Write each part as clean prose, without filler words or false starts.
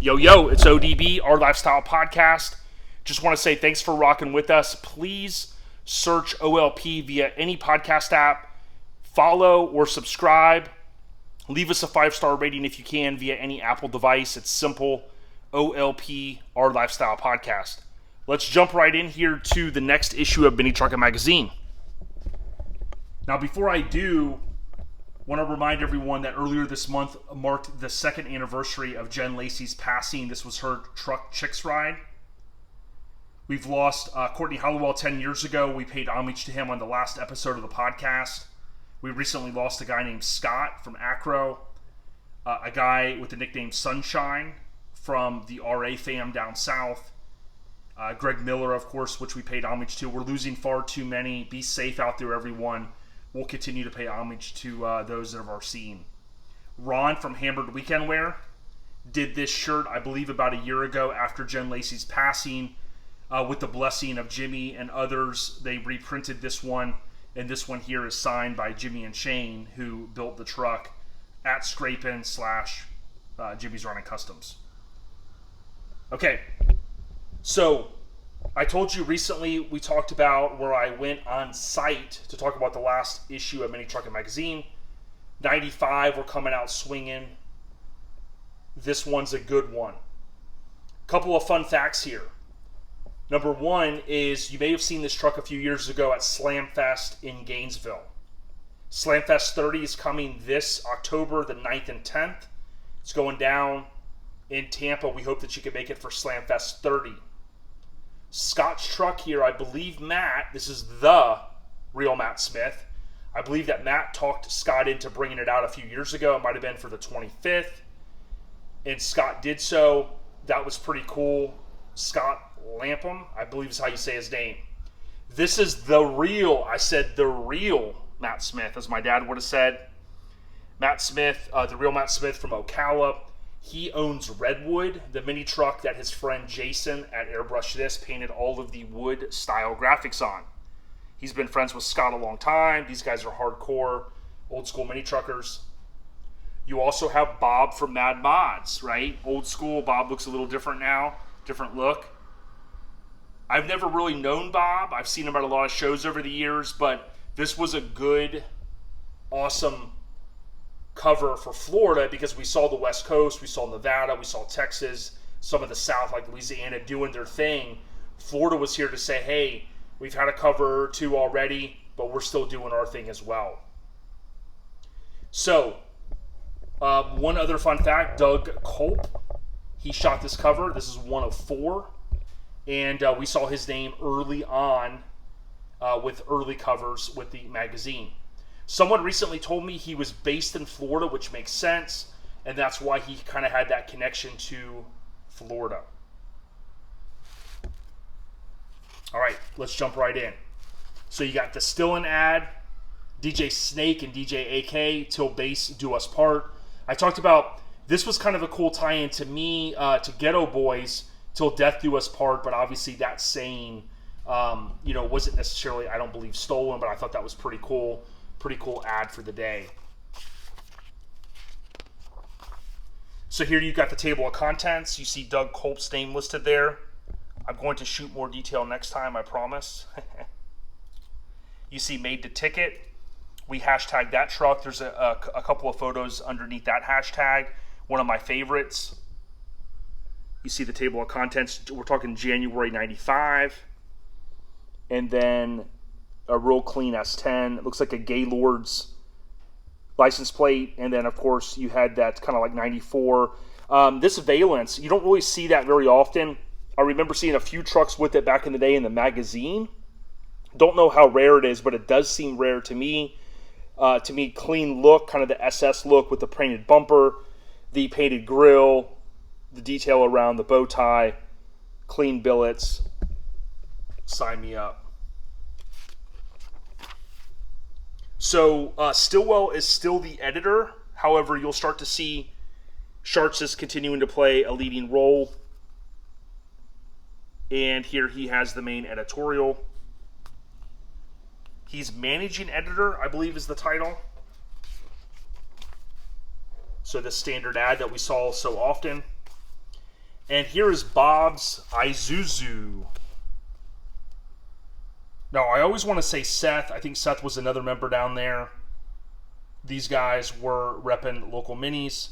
Yo, it's ODB, Our Lifestyle Podcast. Just want to say thanks for rocking with us. Please search OLP via any podcast app. Follow or subscribe. Leave us a 5-star rating if you can via any Apple device. It's simple. OLP, Our Lifestyle Podcast. Let's jump right in here to the next issue of Mini Truckin Magazine. Now, before I do, I want to remind everyone that earlier this month marked the 2nd anniversary of Jen Lacey's passing. This was her truck chicks ride. We've lost Courtney Hollowell 10 years ago. We paid homage to him on the last episode of the podcast. We recently lost a guy named Scott from Acro, a guy with the nickname Sunshine from the RA fam down south, Greg Miller, of course, which we paid homage to. We're losing far too many. Be safe out there, everyone. We'll continue to pay homage to those that are our scene. Ron from Hammered Weekend Wear did this shirt, I believe, about a year ago after Jen Lacey's passing. With the blessing of Jimmy and others, they reprinted this one, and this one here is signed by Jimmy and Shane, who built the truck at Scrapin / Jimmy's Running Customs. Okay, so I told you recently we talked about where I went on site to talk about the last issue of Mini Truckin Magazine. 95, we're coming out swinging. This one's a good one. Couple of fun facts here. Number one is you may have seen this truck a few years ago at Slamfest in Gainesville. Slamfest 30 is coming this October the 9th and 10th. It's going down in Tampa. We hope that you can make it for Slamfest 30. Scott's truck here, I believe Matt, this is the real Matt Smith. I believe that Matt talked Scott into bringing it out a few years ago. It might have been for the 25th. And Scott did so. That was pretty cool. Scott Lapham, I believe is how you say his name. This is the real, I said the real Matt Smith, as my dad would have said. Matt Smith, the real Matt Smith from Ocala. He owns Redwood, the mini truck that his friend Jason at Airbrush This painted all of the wood style graphics on. He's been friends with Scott a long time. These guys are hardcore, old school mini truckers. You also have Bob from Mad Mods, right? Old school. Bob looks a little different now, different look. I've never really known Bob. I've seen him at a lot of shows over the years, but this was a good, awesome cover for Florida because we saw the West Coast, we saw Nevada, we saw Texas, some of the South like Louisiana doing their thing. Florida was here to say, hey, we've had a cover or two already, but we're still doing our thing as well. So, one other fun fact, Doug Kulp, he shot this cover. This is one of 4. And we saw his name early on with early covers with the magazine. Someone recently told me he was based in Florida, which makes sense, and that's why he kind of had that connection to Florida. All right, let's jump right in. So you got the Stillin ad, DJ Snake and DJ AK, Till Bass Do Us Part. I talked about, this was kind of a cool tie-in to me, to Ghetto Boys, Till Death Do Us Part, but obviously that saying, wasn't necessarily, I don't believe, stolen, but I thought that was pretty cool. Pretty cool ad for the day. So here you've got the table of contents. You see Doug Kulp's name listed there. I'm going to shoot more detail next time, I promise. You see Made to Ticket. We hashtagged that truck. There's a couple of photos underneath that hashtag. One of my favorites. You see the table of contents. We're talking January 95. And then a real clean S10. It looks like a Gaylord's license plate. And then, of course, you had that kind of like 94. This valence, you don't really see that very often. I remember seeing a few trucks with it back in the day in the magazine. Don't know how rare it is, but it does seem rare to me. Clean look, kind of the SS look with the painted bumper, the painted grille, the detail around the bow tie, clean billets. Sign me up. So Stillwell is still the editor. However, you'll start to see Shartsis continuing to play a leading role. And here he has the main editorial. He's managing editor, I believe is the title. So the standard ad that we saw so often. And here is Bob's Isuzu. Now, I always want to say Seth. I think Seth was another member down there. These guys were repping local minis.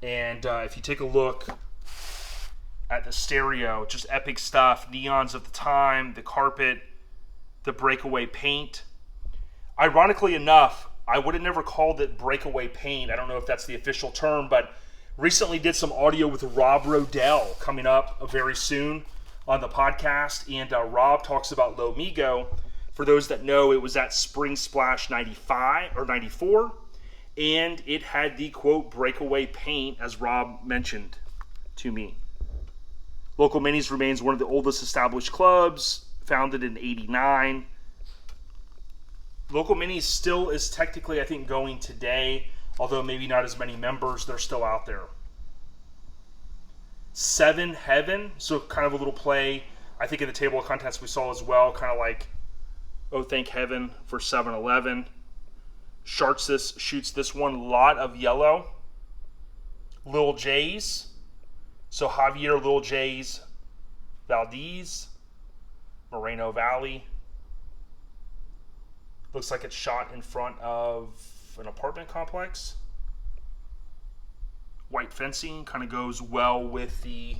And if you take a look at the stereo, just epic stuff. Neons of the time, the carpet, the breakaway paint. Ironically enough, I would have never called it breakaway paint. I don't know if that's the official term, but recently did some audio with Rob Rodell coming up very soon on the podcast. And Rob talks about Lomigo. For those that know, it was at Spring Splash 95 or 94. And it had the, quote, breakaway paint, as Rob mentioned to me. Local Minis remains one of the oldest established clubs, founded in 89. Local Minis still is technically, I think, going today, although maybe not as many members. They're still out there. Seven Heaven, so kind of a little play, I think in the table of contents we saw as well, kind of like, oh, thank heaven for 7-Eleven. Shartsis shoots this one, a lot of yellow. Lil J's, so Javier Lil J's Valdez, Moreno Valley. Looks like it's shot in front of an apartment complex. White fencing kind of goes well with the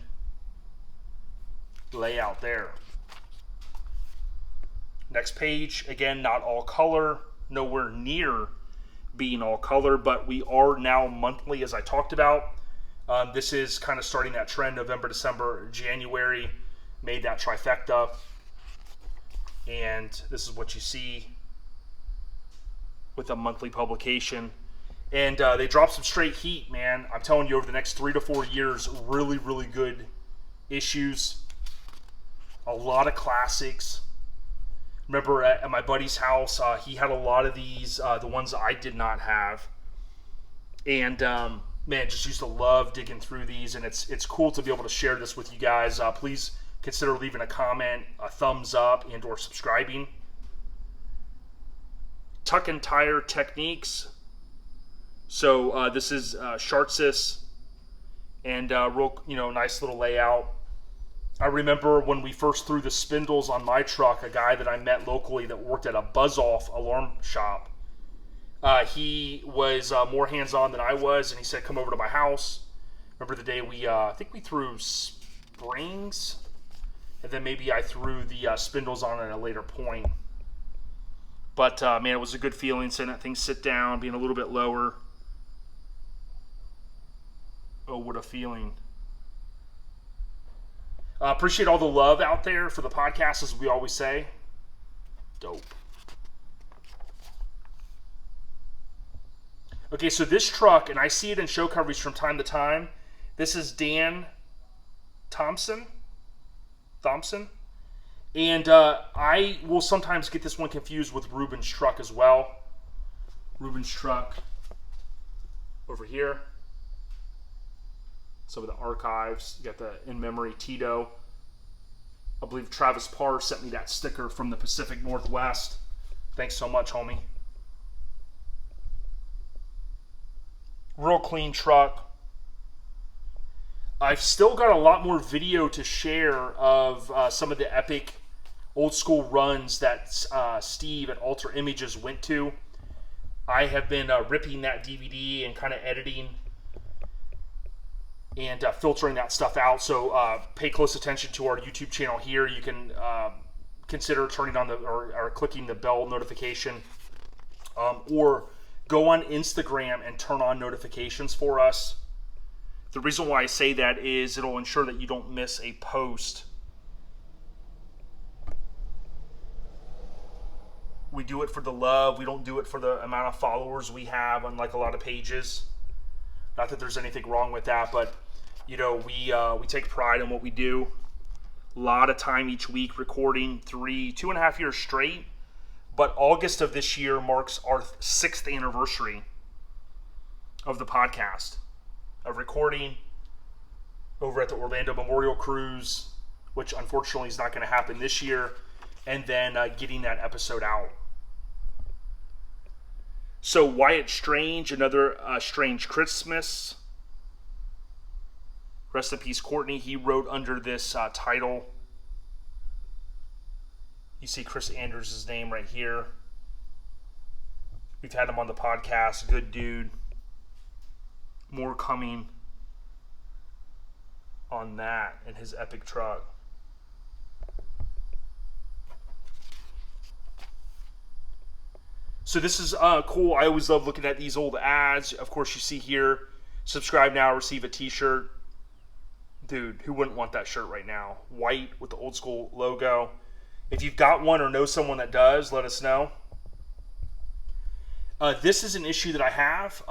layout there. Next page, again, not all color, nowhere near being all color, but we are now monthly, as I talked about. This is kind of starting that trend. November, December, January made that trifecta. And this is what you see with a monthly publication. And they dropped some straight heat, man. I'm telling you, over the next 3 to 4 years, really, really good issues. A lot of classics. Remember at my buddy's house, he had a lot of these, the ones I did not have. And man, just used to love digging through these, and it's cool to be able to share this with you guys. Please consider leaving a comment, a thumbs up, and or subscribing. Truckin Tire Techniques. So this is Shartsis, and real, nice little layout. I remember when we first threw the spindles on my truck, a guy that I met locally that worked at a buzz-off alarm shop. He was more hands-on than I was, and he said, come over to my house. Remember the day I think we threw springs, and then maybe I threw the spindles on at a later point. But, man, it was a good feeling seeing that thing sit down, being a little bit lower. Oh, what a feeling. Appreciate all the love out there for the podcast, as we always say. Dope. Okay, so this truck, and I see it in show coverage from time to time. This is Dan Thompson. And I will sometimes get this one confused with Ruben's truck as well. Ruben's truck over here. Some of the archives. You got the in memory Tito. I believe Travis Parr sent me that sticker from the Pacific Northwest. Thanks so much, homie. Real clean truck. I've still got a lot more video to share of some of the epic old school runs that Steve at Alter Images went to. I have been ripping that DVD and kind of editing and filtering that stuff out. So pay close attention to our YouTube channel here. You can consider turning on or clicking the bell notification, or go on Instagram and turn on notifications for us. The reason why I say that is it'll ensure that you don't miss a post. We do it for the love. We don't do it for the amount of followers we have, unlike a lot of pages. Not that there's anything wrong with that, but we take pride in what we do. A lot of time each week recording 2.5 years straight. But August of this year marks our 6th anniversary of the podcast, of recording over at the Orlando Memorial Cruise, which unfortunately is not going to happen this year, and then getting that episode out. So Wyatt Strange, another Strange Christmas. Rest in peace, Courtney. He wrote under this title. You see Chris Andrews' name right here. We've had him on the podcast. Good dude. More coming on that and his epic truck. So this is cool. I always love looking at these old ads. Of course, you see here, subscribe now, receive a t-shirt. Dude, who wouldn't want that shirt right now? White with the old school logo. If you've got one or know someone that does, let us know. This is an issue that I have.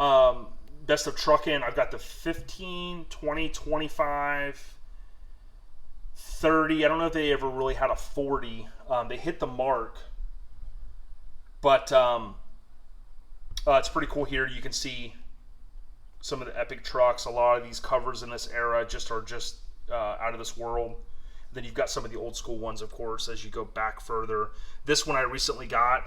Best of Truckin. I've got the 15, 20, 25, 30. I don't know if they ever really had a 40. They hit the mark. But it's pretty cool here. You can see some of the epic trucks. A lot of these covers in this era are just out of this world. Then you've got some of the old school ones, of course, as you go back further. This one I recently got.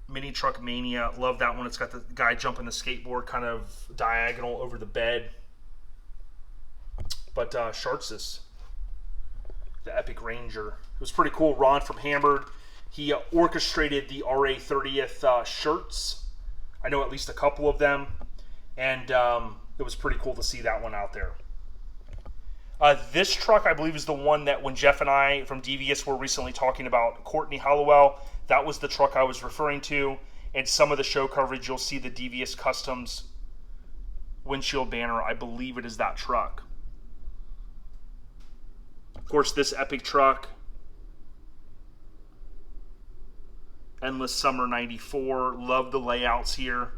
Mini Truck Mania. Love that one. It's got the guy jumping the skateboard kind of diagonal over the bed. But Shartsis, the Epic Ranger. It was pretty cool. Ron from Hammered. He orchestrated the RA 30th shirts. I know at least a couple of them. And it was pretty cool to see that one out there. This truck, I believe, is the one that when Jeff and I from Devious were recently talking about Courtney Hollowell, that was the truck I was referring to. And some of the show coverage, you'll see the Devious Customs windshield banner. I believe it is that truck. Of course, this epic truck, Endless Summer 94. Love the layouts here.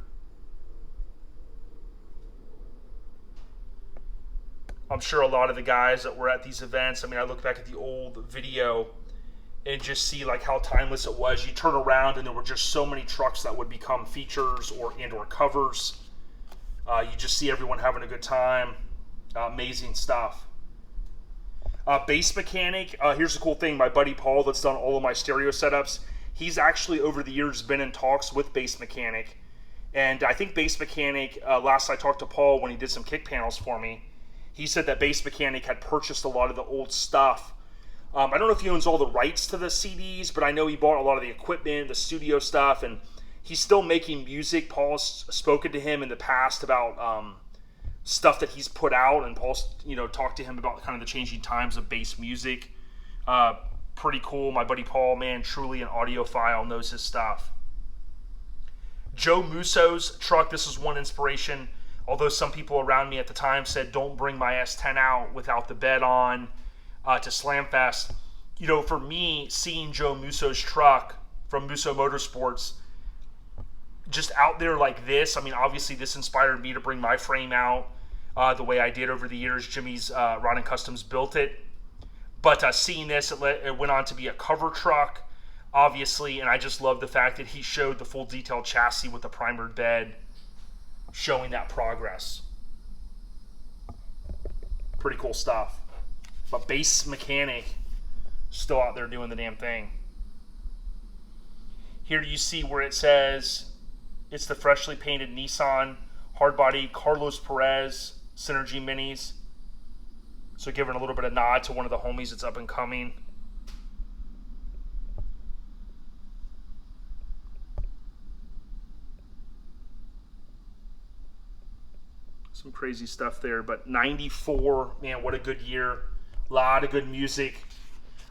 I'm sure a lot of the guys that were at these events, I mean, I look back at the old video and just see like how timeless it was. You turn around and there were just so many trucks that would become features or covers. You just see everyone having a good time. Amazing stuff. Bass Mekanik. Here's the cool thing. My buddy Paul that's done all of my stereo setups, he's actually over the years been in talks with Bass Mekanik. And I think Bass Mekanik, last I talked to Paul when he did some kick panels for me, he said that Bass Mekanik had purchased a lot of the old stuff. I don't know if he owns all the rights to the CDs, but I know he bought a lot of the equipment, the studio stuff, and he's still making music. Paul's spoken to him in the past about stuff that he's put out, and Paul's talked to him about kind of the changing times of bass music. Pretty cool. My buddy Paul, man, truly an audiophile, knows his stuff. Joe Musso's truck, this is one inspiration. Although some people around me at the time said, don't bring my S10 out without the bed on to Slamfest. For me, seeing Joe Musso's truck from Musso Motorsports just out there like this, I mean, obviously this inspired me to bring my frame out the way I did over the years. Jimmy's Rod and Customs built it. But seeing this, it went on to be a cover truck, obviously, and I just love the fact that he showed the full detailed chassis with the primered bed, showing that progress. Pretty cool stuff. But Bass Mekanik still out there doing the damn thing. Here you see where it says it's the freshly painted Nissan hardbody Carlos Perez Synergy Minis. So giving a little bit of nod to one of the homies that's up and coming. Some crazy stuff there, but 94, man, what a good year. A lot of good music.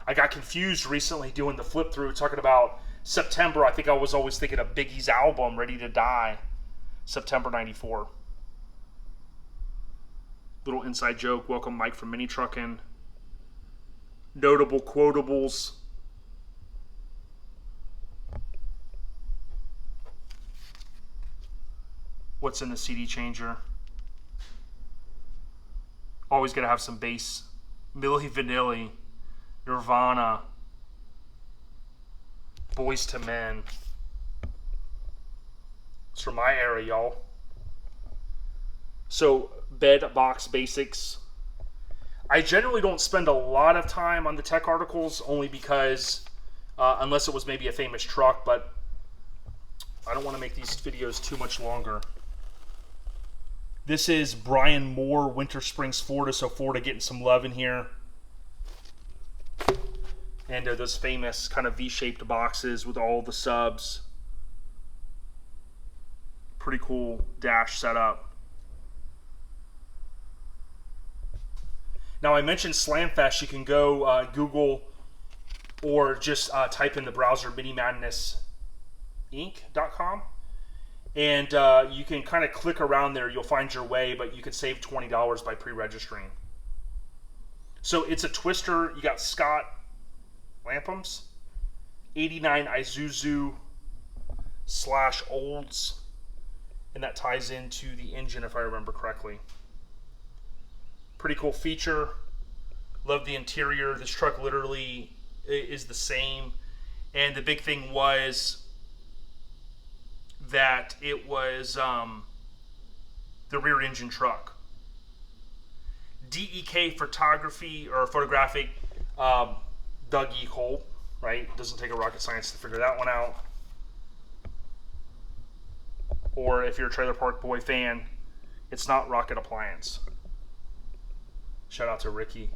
I got confused recently doing the flip through, talking about September. I think I was always thinking of Biggie's album, Ready to Die, September 94. Little inside joke. Welcome, Mike from Mini Truckin. Notable quotables. What's in the CD changer? Always got to have some bass. Milli Vanilli, Nirvana, Boys to Men. It's from my era, y'all. So, bed box basics. I generally don't spend a lot of time on the tech articles, only because, unless it was maybe a famous truck, but I don't want to make these videos too much longer. This is Brian Moore, Winter Springs, Florida. So Florida getting some love in here. And those famous kind of V-shaped boxes with all the subs. Pretty cool dash setup. Now I mentioned Slamfest. You can go Google or just type in the browser minimadnessinc.com. And you can kind of click around there. You'll find your way, but you can save $20 by pre-registering. So it's a twister. You got Scott Lapham's 89 Isuzu / Olds, and that ties into the engine if I remember correctly. Pretty cool feature. Love the interior. This truck literally is the same, and the big thing was that it was the rear engine truck. DEK photography or photographic. Doug E. Kulp, right? Doesn't take a rocket science to figure that one out. Or if you're a Trailer Park Boy fan, it's not Rocket Appliance. Shout out to Ricky.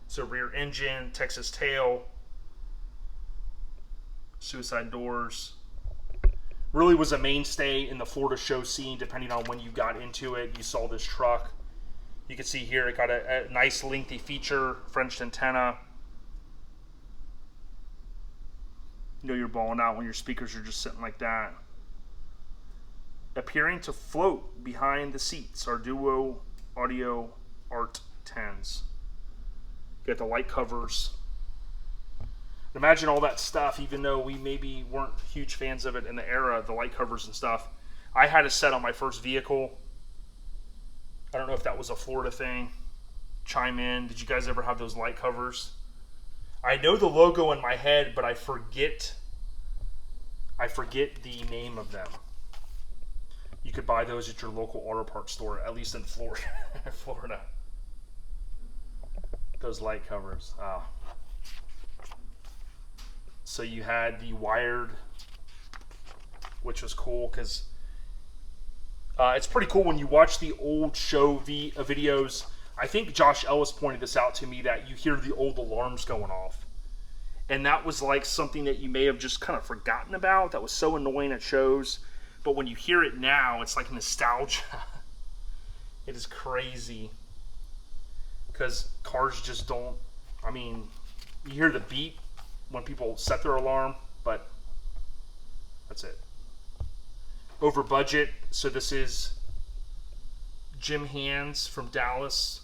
So rear engine, Texas tail, suicide doors. Really was a mainstay in the Florida show scene. Depending on when you got into it, you saw this truck. You can see here it got a nice lengthy feature, French antenna. You know you're balling out when your speakers are just sitting like that. Appearing to float behind the seats are Duo Audio Art 10s. You got the light covers. Imagine all that stuff, even though we maybe weren't huge fans of it in the era, the light covers and stuff. I had a set on my first vehicle. I don't know if that was a Florida thing. Chime in. Did you guys ever have those light covers? I know the logo in my head, but I forget the name of them. You could buy those at your local auto parts store, at least in Florida. Florida. Those light covers. Oh. So you had the wired, which was cool because it's pretty cool when you watch the old show videos. I think Josh Ellis pointed this out to me, that you hear the old alarms going off. And that was like something that you may have just kind of forgotten about. That was so annoying at shows. But when you hear it now, it's like nostalgia. It is crazy. Because cars just don't, I mean, you hear the beep when people set their alarm, but that's it. Over budget. So this is Jim Hands from Dallas,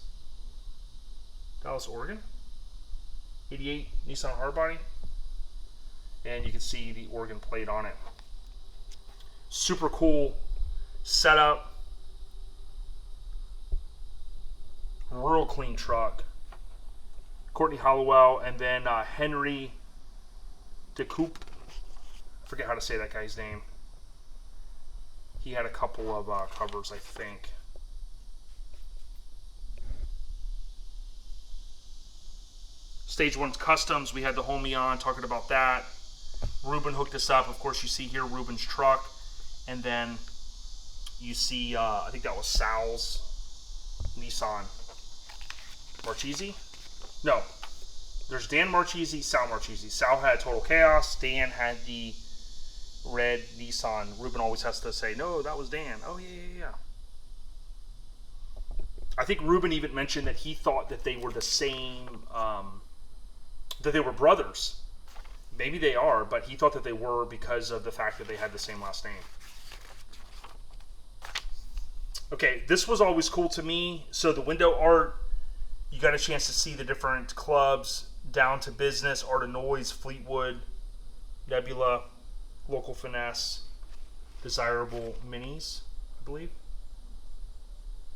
Oregon. 88 Nissan hardbody. And you can see the Oregon plate on it. Super cool setup. Real clean truck. Courtney Hollowell, and then Henry DeCoupe. I forget how to say that guy's name. He had a couple of covers, I think. Stage 1's Customs, we had the homie on talking about that. Ruben hooked us up. Of course, you see here Ruben's truck. And then you see, I think that was Sal's Nissan Marchese. No, there's Dan Marchese, Sal Marchese. Sal had Total Chaos. Dan had the red Nissan. Ruben always has to say, no, that was Dan. Oh, yeah. I think Ruben even mentioned that he thought that they were the same, that they were brothers. Maybe they are, but he thought that they were because of the fact that they had the same last name. Okay, this was always cool to me. So the window art, you got a chance to see the different clubs, Down to Business, Art of Noise, Fleetwood, Nebula, Local Finesse, Desirable Minis, I believe.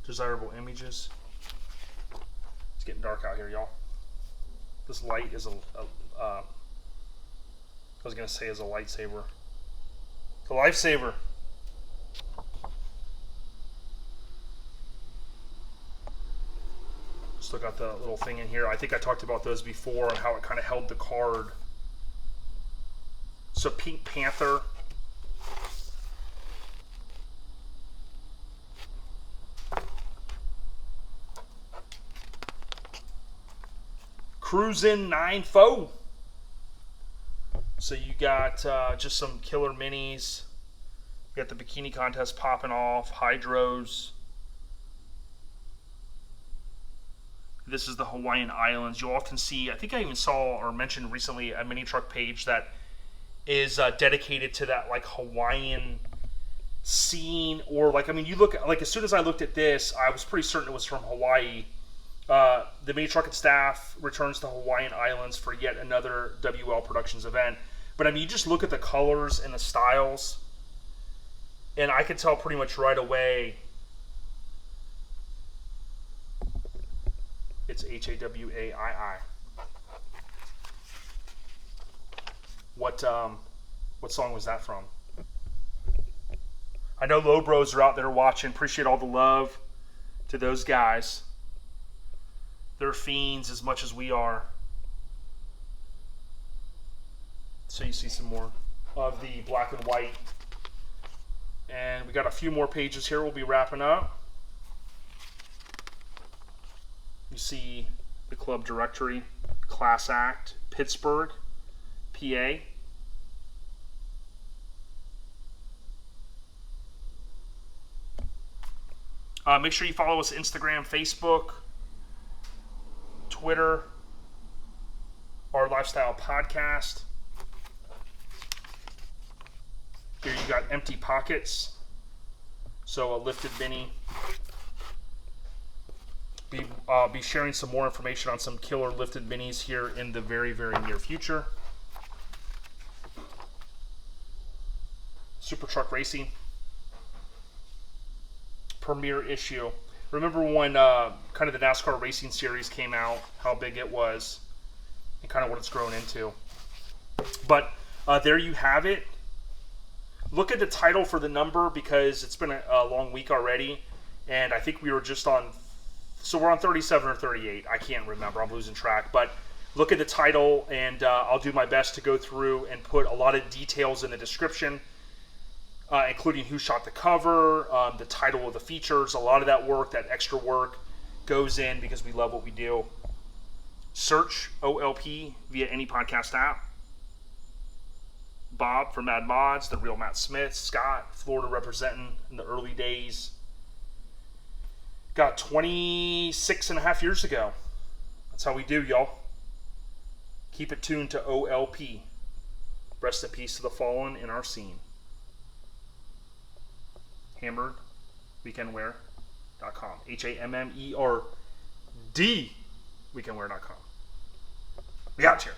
Desirable Images. It's getting dark out here, y'all. This light is I was going to say is a lightsaber. It's a lifesaver. Still got the little thing in here. I think I talked about those before and how it kind of held the card. So Pink Panther. Cruisin' 9-4. So you got just some killer minis. You got the bikini contest popping off, hydros. This is the Hawaiian Islands. You'll often see, I think I even saw or mentioned recently a mini truck page that is dedicated to that like Hawaiian scene, or like, I mean, you look at, like, as soon as I looked at this, I was pretty certain it was from Hawaii. The Mini Truckin staff returns to Hawaiian Islands for yet another WL Productions event. But I mean, you just look at the colors and the styles, and I could tell pretty much right away it's Hawaii. What song was that from? I know Low Bros are out there watching. Appreciate all the love to those guys. They're fiends as much as we are. So you see some more of the black and white. And we got a few more pages here we'll be wrapping up. You see the club directory, Class Act, Pittsburgh, PA. Make sure you follow us Instagram, Facebook, Twitter, Our Lifestyle Podcast. Here you got Empty Pockets. So a lifted mini. Be sharing some more information on some killer lifted minis here in the very, very near future. Super Truck Racing premiere issue. Remember when kind of the NASCAR Racing Series came out, how big it was, and kind of what it's grown into. But there you have it. Look at the title for the number, because it's been a long week already, and I think we were just on, so we're on 37 or 38. I can't remember. I'm losing track. But look at the title, and I'll do my best to go through and put a lot of details in the description, including who shot the cover, the title of the features. A lot of that work, that extra work, goes in because we love what we do. Search OLP via any podcast app. Bob from Mad Mods, the real Matt Smith, Scott, Florida representing in the early days. Got 26 and a half years ago. That's how we do, y'all. Keep it tuned to OLP. Rest in peace to the fallen in our scene. Hammered Weekendwear.com. HAMMERD Weekendwear.com. We got you.